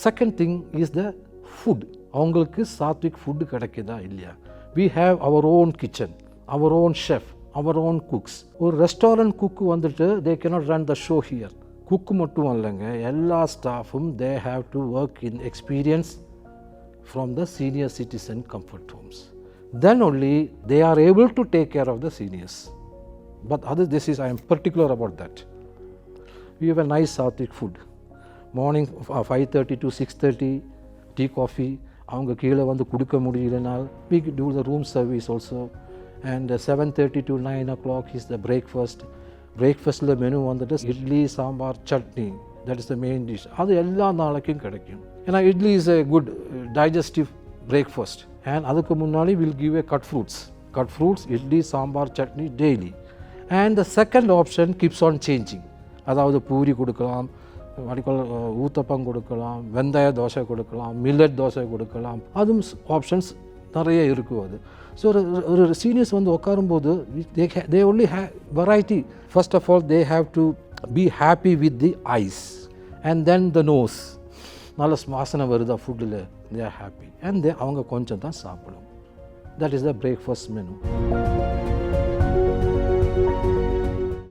Second thing is the food. அவங்களுக்கு Satwik food கிடைக்குதா இல்லையா. We have our own kitchen, our own chef, our own cooks. ஒரு restaurant குக்கு வந்துட்டு they cannot run the show here. குக்கு மட்டும் இல்லைங்க, எல்லா ஸ்டாஃபும் they have to work in experience from the senior citizen comfort homes. Then only they are able to take care of the seniors. But I am particular about that. We have a nice Sattvic food. Morning 5:30 to 6:30 tea coffee. அவங்க கீழே வந்து கொடுக்க முடியலனால் we do the room service also. And 7:30 to 9 o'clock is the breakfast. Breakfastல menu வந்துட்டு idli sambar chutney, that is the main dish. அது எல்லா நாளைக்கும் கிடைக்கும். ஏன்னா idli is a good digestive breakfast. And அதுக்கு முன்னாடி will give a cut fruits, idli sambar chutney daily. And the second option keeps on changing. அதாவது பூரி கொடுக்கலாம், ஊத்தப்பம் கொடுக்கலாம், வெந்தய தோசை கொடுக்கலாம், மில்லட் தோசை கொடுக்கலாம், அதுவும் ஆப்ஷன்ஸ் நிறைய இருக்கும். அது ஸோ ஒரு சீனியர்ஸ் வந்து உட்காரும்போது they only have variety. First of all they have to be happy with the eyes and then the nose. நல்ல வாசனை வருதா ஃபுட்டில், they are happy and அவங்க கொஞ்சம் தான் சாப்பிடும். That is the breakfast menu.